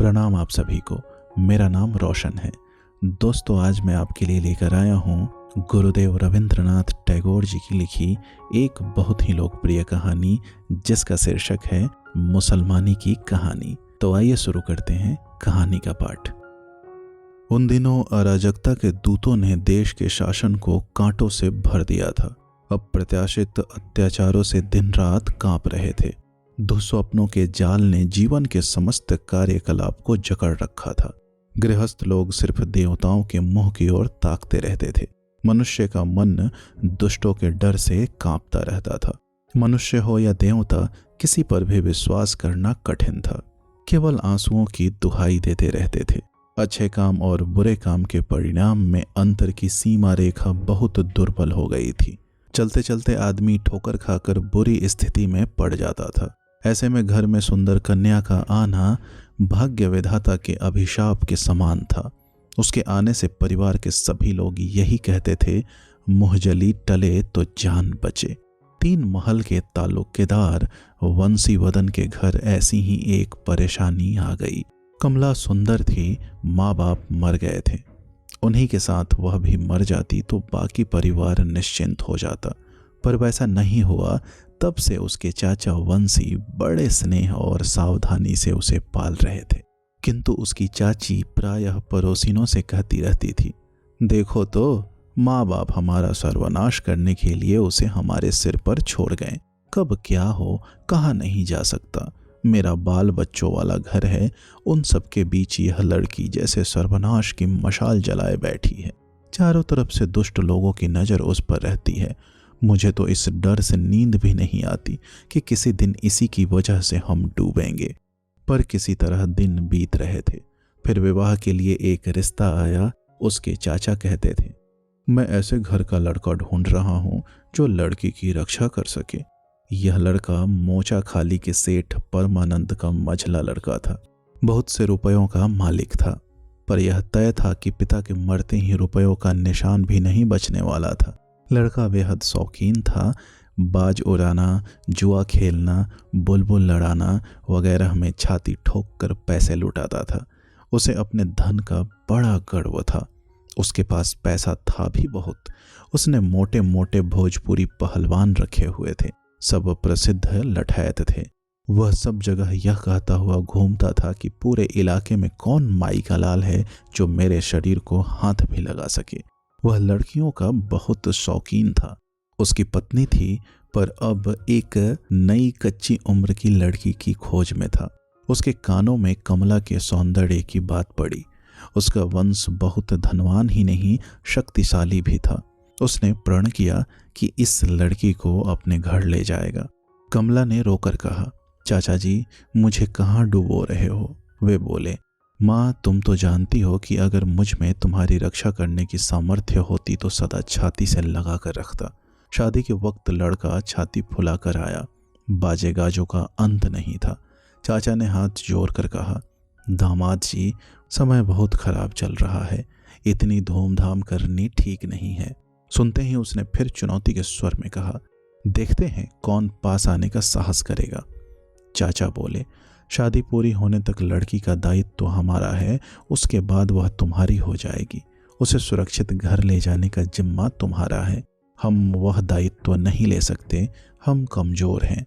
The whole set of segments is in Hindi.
प्रणाम आप सभी को। मेरा नाम रोशन है। दोस्तों, आज मैं आपके लिए लेकर आया हूँ गुरुदेव रविंद्रनाथ टैगोर जी की लिखी एक बहुत ही लोकप्रिय कहानी, जिसका शीर्षक है मुसलमानी की कहानी। तो आइए शुरू करते हैं कहानी का पाठ। उन दिनों अराजकता के दूतों ने देश के शासन को कांटों से भर दिया था। अप्रत्याशित अत्याचारों से दिन रात कांप रहे थे। दुस्वप्नों के जाल ने जीवन के समस्त कार्यकलाप को जकड़ रखा था। गृहस्थ लोग सिर्फ देवताओं के मुंह की ओर ताकते रहते थे। मनुष्य का मन दुष्टों के डर से कांपता रहता था। मनुष्य हो या देवता, किसी पर भी विश्वास करना कठिन था। केवल आंसुओं की दुहाई देते रहते थे। अच्छे काम और बुरे काम के परिणाम में अंतर की सीमा रेखा बहुत दुर्बल हो गई थी। चलते चलते आदमी ठोकर खाकर बुरी स्थिति में पड़ जाता था। ऐसे में घर में सुंदर कन्या का आना भाग्य विधाता के अभिशाप के समान था। उसके आने से परिवार के सभी लोग यही कहते थे, मुहजली टले तो जान बचे। 3 महल के ताल्लुकेदार वंशीवदन के घर ऐसी ही एक परेशानी आ गई। कमला सुंदर थी, माँ बाप मर गए थे। उन्हीं के साथ वह भी मर जाती तो बाकी परिवार निश्चिंत हो जाता, पर वैसा नहीं हुआ। तब से उसके चाचा वंशी बड़े स्नेह और सावधानी से उसे पाल रहे थे। किंतु उसकी चाची प्रायः पड़ोसिनों से कहती रहती थी, देखो तो, माँ बाप हमारा सर्वनाश करने के लिए उसे हमारे सिर पर छोड़ गए। कब क्या हो कहा नहीं जा सकता। मेरा बाल बच्चों वाला घर है, उन सबके बीच यह लड़की जैसे सर्वनाश की मशाल जलाए बैठी है। चारों तरफ से दुष्ट लोगों की नज़र उस पर रहती है। मुझे तो इस डर से नींद भी नहीं आती कि किसी दिन इसी की वजह से हम डूबेंगे। पर किसी तरह दिन बीत रहे थे। फिर विवाह के लिए एक रिश्ता आया। उसके चाचा कहते थे, मैं ऐसे घर का लड़का ढूंढ रहा हूँ जो लड़की की रक्षा कर सके। यह लड़का मोचा खाली के सेठ परमानंद का मझला लड़का था। बहुत से रुपयों का मालिक था, पर यह तय था कि पिता के मरते ही रुपयों का निशान भी नहीं बचने वाला था। लड़का बेहद शौकीन था। बाज उड़ाना, जुआ खेलना, बुलबुल लड़ाना वगैरह में छाती ठोक कर पैसे लुटाता था। उसे अपने धन का बड़ा गर्व था। उसके पास पैसा था भी बहुत। उसने मोटे मोटे भोजपुरी पहलवान रखे हुए थे। सब प्रसिद्ध लठैत थे। वह सब जगह यह कहता हुआ घूमता था कि पूरे इलाके में कौन माई का लाल है जो मेरे शरीर को हाथ भी लगा सके। वह लड़कियों का बहुत शौकीन था। उसकी पत्नी थी, पर अब एक नई कच्ची उम्र की लड़की की खोज में था। उसके कानों में कमला के सौंदर्य की बात पड़ी। उसका वंश बहुत धनवान ही नहीं, शक्तिशाली भी था। उसने प्रण किया कि इस लड़की को अपने घर ले जाएगा। कमला ने रोकर कहा, चाचा जी, मुझे कहाँ डुबो रहे हो? वे बोले, माँ, तुम तो जानती हो कि अगर मुझ में तुम्हारी रक्षा करने की सामर्थ्य होती तो सदा छाती से लगा कर रखता। शादी के वक्त लड़का छाती फुला कर आया। बाजे गाजों का अंत नहीं था। चाचा ने हाथ जोड़ कर कहा, दामाद जी, समय बहुत खराब चल रहा है। इतनी धूमधाम करनी ठीक नहीं है। सुनते ही उसने फिर चुनौती के स्वर में कहा, देखते हैं कौन पास आने का साहस करेगा। चाचा बोले, शादी पूरी होने तक लड़की का दायित्व तो हमारा है, उसके बाद वह तुम्हारी हो जाएगी। उसे सुरक्षित घर ले जाने का जिम्मा तुम्हारा है। हम वह दायित्व नहीं ले सकते, हम कमजोर हैं।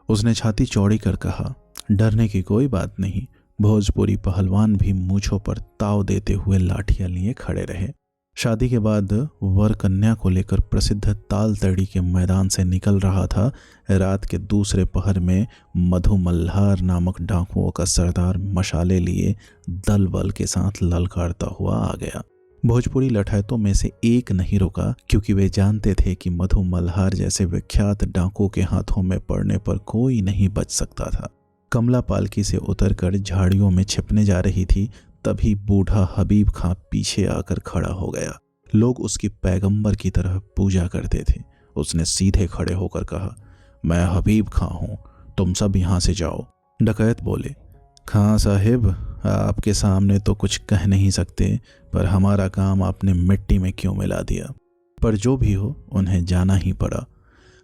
उसने छाती चौड़ी कर कहा, डरने की कोई बात नहीं। भोजपुरी पहलवान भी मूंछों पर ताव देते हुए लाठियां लिए खड़े रहे। शादी के बाद वर कन्या को लेकर प्रसिद्ध ताल तड़ी के मैदान से निकल रहा था। रात के दूसरे पहर में मधु मल्हार नामक डाकुओं का सरदार मशाले लिए दल बल के साथ ललकारता हुआ आ गया। भोजपुरी लठैतों में से एक नहीं रुका, क्योंकि वे जानते थे कि मधु मल्हार जैसे विख्यात डाकुओं के हाथों में पड़ने पर कोई नहीं बच सकता था। कमला पालकी से उतरकर झाड़ियों में छिपने जा रही थी, तभी बूढ़ा हबीब खां पीछे आकर खड़ा हो गया। लोग उसकी पैगंबर की तरह पूजा करते थे। उसने सीधे खड़े होकर कहा, मैं हबीब खां हूँ, तुम सब यहाँ से जाओ। डकैत बोले, खां साहिब, आपके सामने तो कुछ कह नहीं सकते, पर हमारा काम आपने मिट्टी में क्यों मिला दिया। पर जो भी हो, उन्हें जाना ही पड़ा।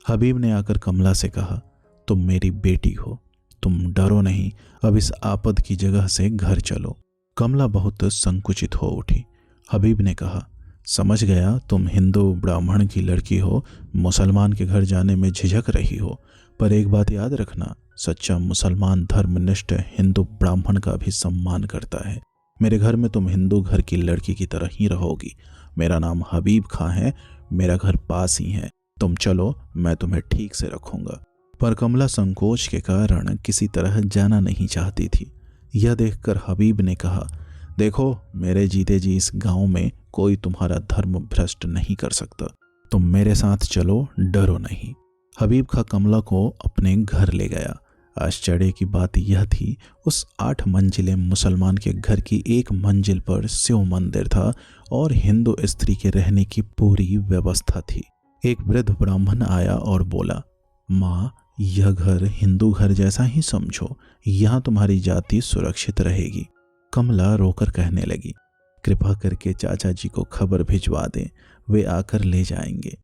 हबीब ने आकर कमला से कहा, तुम मेरी बेटी हो, तुम डरो नहीं, अब इस आपद की जगह से घर चलो। कमला बहुत संकुचित हो उठी। हबीब ने कहा, समझ गया, तुम हिंदू ब्राह्मण की लड़की हो, मुसलमान के घर जाने में झिझक रही हो, पर एक बात याद रखना, सच्चा मुसलमान धर्मनिष्ठ हिंदू ब्राह्मण का भी सम्मान करता है। मेरे घर में तुम हिंदू घर की लड़की की तरह ही रहोगी। मेरा नाम हबीब खां है, मेरा घर पास ही है। तुम चलो, मैं तुम्हें ठीक से रखूंगा। पर कमला संकोच के कारण किसी तरह जाना नहीं चाहती थी। यह देखकर हबीब ने कहा, देखो, मेरे जीते जी इस गांव में कोई तुम्हारा धर्म भ्रष्ट नहीं कर सकता। तुम मेरे साथ चलो, डरो नहीं। हबीब खां कमला को अपने घर ले गया। आश्चर्य की बात यह थी, उस 8 मंजिले मुसलमान के घर की एक मंजिल पर शिव मंदिर था और हिंदू स्त्री के रहने की पूरी व्यवस्था थी। एक वृद्ध ब्राह्मण आया और बोला, माँ, यह घर हिंदू घर जैसा ही समझो, यहाँ तुम्हारी जाति सुरक्षित रहेगी। कमला रोकर कहने लगी, कृपा करके चाचा जी को खबर भिजवा दें, वे आकर ले जाएंगे।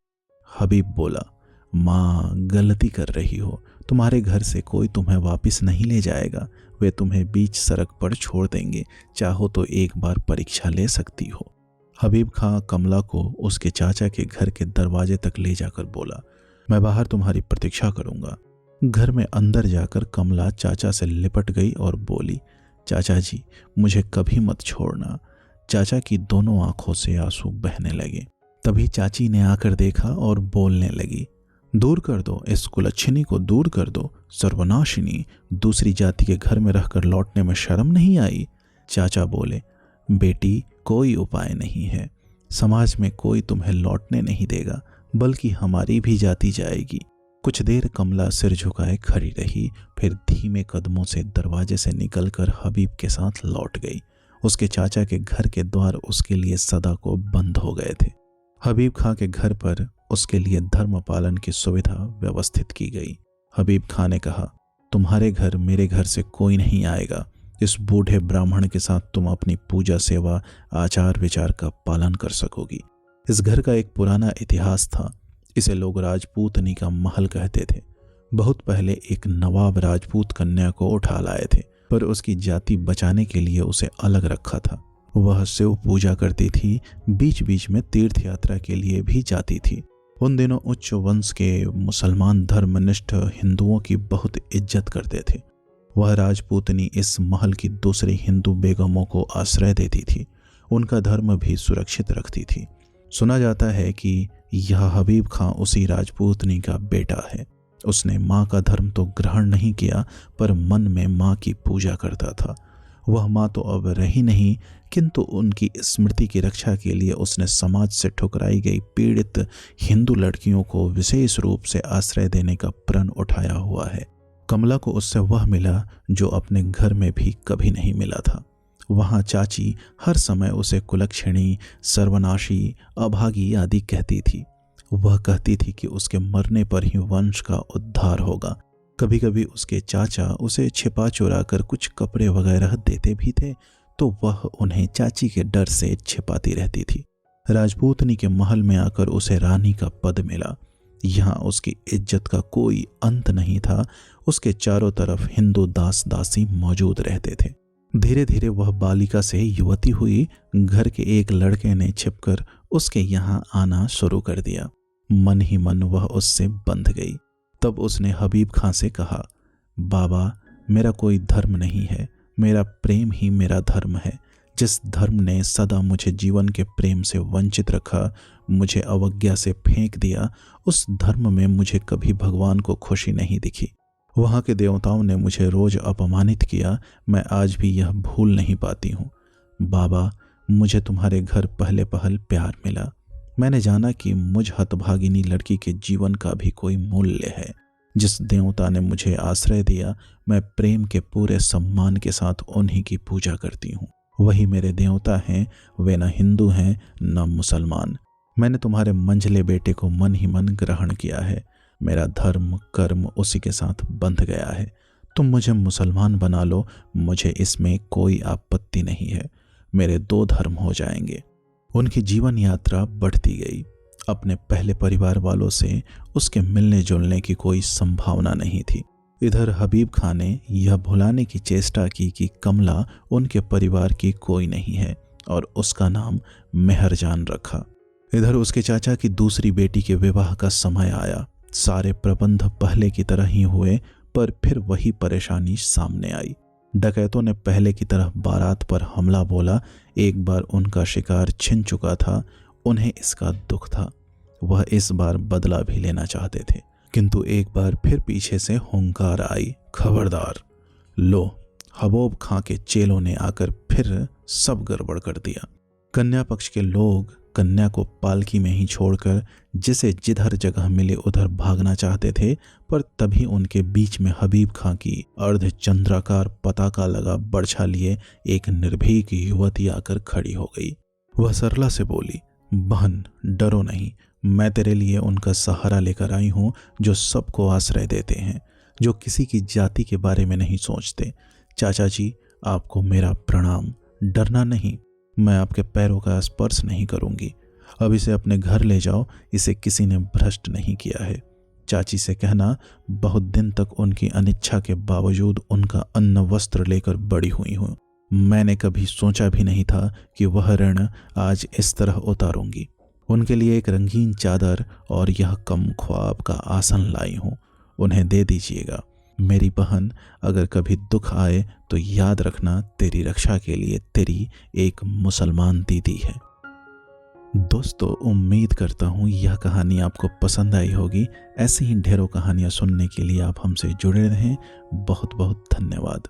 हबीब बोला, माँ, गलती कर रही हो, तुम्हारे घर से कोई तुम्हें वापस नहीं ले जाएगा, वे तुम्हें बीच सड़क पर छोड़ देंगे, चाहो तो एक बार परीक्षा ले सकती हो। हबीब खां कमला को उसके चाचा के घर के दरवाजे तक ले जाकर बोला, मैं बाहर तुम्हारी प्रतीक्षा करूंगा। घर में अंदर जाकर कमला चाचा से लिपट गई और बोली, चाचा जी, मुझे कभी मत छोड़ना। चाचा की दोनों आंखों से आंसू बहने लगे। तभी चाची ने आकर देखा और बोलने लगी, दूर कर दो, इस कुलच्छनी को दूर कर दो, सर्वनाशिनी, दूसरी जाति के घर में रहकर लौटने में शर्म नहीं आई। चाचा बोले, बेटी, कोई उपाय नहीं है, समाज में कोई तुम्हें लौटने नहीं देगा, बल्कि हमारी भी जाति जाएगी। कुछ देर कमला सिर झुकाए खड़ी रही, फिर धीमे कदमों से दरवाजे से निकलकर हबीब के साथ लौट गई। उसके चाचा के घर के द्वार उसके लिए सदा को बंद हो गए थे। हबीब खां के घर पर उसके लिए धर्म पालन की सुविधा व्यवस्थित की गई। हबीब खां ने कहा, तुम्हारे घर मेरे घर से कोई नहीं आएगा। इस बूढ़े ब्राह्मण के साथ तुम अपनी पूजा सेवा आचार विचार का पालन कर सकोगी। इस घर का एक पुराना इतिहास था। इसे लोग राजपूतनी का महल कहते थे। बहुत पहले एक नवाब राजपूत कन्या को उठा लाए थे, पर उसकी जाति बचाने के लिए उसे अलग रखा था। वह शिव पूजा करती थी, बीच बीच में तीर्थ यात्रा के लिए भी जाती थी। उन दिनों उच्च वंश के मुसलमान धर्मनिष्ठ हिंदुओं की बहुत इज्जत करते थे। वह राजपूतनी इस महल की दूसरी हिंदू बेगमों को आश्रय देती थी, उनका धर्म भी सुरक्षित रखती थी। सुना जाता है कि यह हबीब खां उसी राजपूतनी का बेटा है। उसने माँ का धर्म तो ग्रहण नहीं किया, पर मन में माँ की पूजा करता था। वह माँ तो अब रही नहीं, किंतु उनकी स्मृति की रक्षा के लिए उसने समाज से ठुकराई गई पीड़ित हिंदू लड़कियों को विशेष रूप से आश्रय देने का प्रण उठाया हुआ है। कमला को उससे वह मिला जो अपने घर में भी कभी नहीं मिला था। वहाँ चाची हर समय उसे कुलक्षणी, सर्वनाशी, अभागी आदि कहती थी। वह कहती थी कि उसके मरने पर ही वंश का उद्धार होगा। कभी कभी उसके चाचा उसे छिपा चुरा कर कुछ कपड़े वगैरह देते भी थे, तो वह उन्हें चाची के डर से छिपाती रहती थी। राजपूतनी के महल में आकर उसे रानी का पद मिला। यहाँ उसकी इज्जत का कोई अंत नहीं था। उसके चारों तरफ हिंदू दास दासी मौजूद रहते थे। धीरे धीरे वह बालिका से युवती हुई। घर के एक लड़के ने छिपकर उसके यहाँ आना शुरू कर दिया। मन ही मन वह उससे बंध गई। तब उसने हबीब खां से कहा, बाबा, मेरा कोई धर्म नहीं है, मेरा प्रेम ही मेरा धर्म है। जिस धर्म ने सदा मुझे जीवन के प्रेम से वंचित रखा, मुझे अवज्ञा से फेंक दिया, उस धर्म में मुझे कभी भगवान को खुशी नहीं दिखी। वहाँ के देवताओं ने मुझे रोज अपमानित किया। मैं आज भी यह भूल नहीं पाती हूँ। बाबा, मुझे तुम्हारे घर पहले पहल प्यार मिला। मैंने जाना कि मुझ हतभागिनी लड़की के जीवन का भी कोई मूल्य है। जिस देवता ने मुझे आश्रय दिया, मैं प्रेम के पूरे सम्मान के साथ उन्हीं की पूजा करती हूँ। वही मेरे देवता हैं, वे न हिंदू हैं न मुसलमान। मैंने तुम्हारे मंझले बेटे को मन ही मन ग्रहण किया है। मेरा धर्म कर्म उसी के साथ बंध गया है। तुम मुझे मुसलमान बना लो, मुझे इसमें कोई आपत्ति नहीं है। मेरे 2 धर्म हो जाएंगे। उनकी जीवन यात्रा बढ़ती गई। अपने पहले परिवार वालों से उसके मिलने जुलने की कोई संभावना नहीं थी। इधर हबीब खां ने यह भुलाने की चेष्टा की कि कमला उनके परिवार की कोई नहीं है और उसका नाम मेहरजान रखा। इधर उसके चाचा की दूसरी बेटी के विवाह का समय आया। सारे प्रबंध पहले की तरह ही हुए, पर फिर वही परेशानी सामने आई। डकैतों ने पहले की तरह बारात पर हमला बोला। एक बार उनका शिकार छिन चुका था, उन्हें इसका दुख था। वह इस बार बदला भी लेना चाहते थे, किंतु एक बार फिर पीछे से हुंकार आई, खबरदार। लो, हबीब खां के चेलों ने आकर फिर सब गड़बड़ कर दिया। कन्या पक्ष के लोग कन्या को पालकी में ही छोड़कर जिसे जिधर जगह मिले उधर भागना चाहते थे, पर तभी उनके बीच में हबीब खां की अर्धचंद्राकार पताका लगा बर्छा लिए एक निर्भीक युवती आकर खड़ी हो गई। वह सरला से बोली, बहन डरो नहीं, मैं तेरे लिए उनका सहारा लेकर आई हूँ जो सबको आश्रय देते हैं, जो किसी की जाति के बारे में नहीं सोचते। चाचा जी, आपको मेरा प्रणाम। डरना नहीं, मैं आपके पैरों का स्पर्श नहीं करूंगी। अब इसे अपने घर ले जाओ, इसे किसी ने भ्रष्ट नहीं किया है। चाची से कहना, बहुत दिन तक उनकी अनिच्छा के बावजूद उनका अन्न वस्त्र लेकर बड़ी हुई हूँ। मैंने कभी सोचा भी नहीं था कि वह ऋण आज इस तरह उतारूंगी। उनके लिए एक रंगीन चादर और यह कम ख्वाब का आसन लाई हूँ, उन्हें दे दीजिएगा। मेरी बहन, अगर कभी दुख आए तो याद रखना, तेरी रक्षा के लिए तेरी एक मुसलमान दीदी है। दोस्तों, उम्मीद करता हूँ यह कहानी आपको पसंद आई होगी। ऐसी ही ढेरों कहानियाँ सुनने के लिए आप हमसे जुड़े रहें। बहुत बहुत धन्यवाद।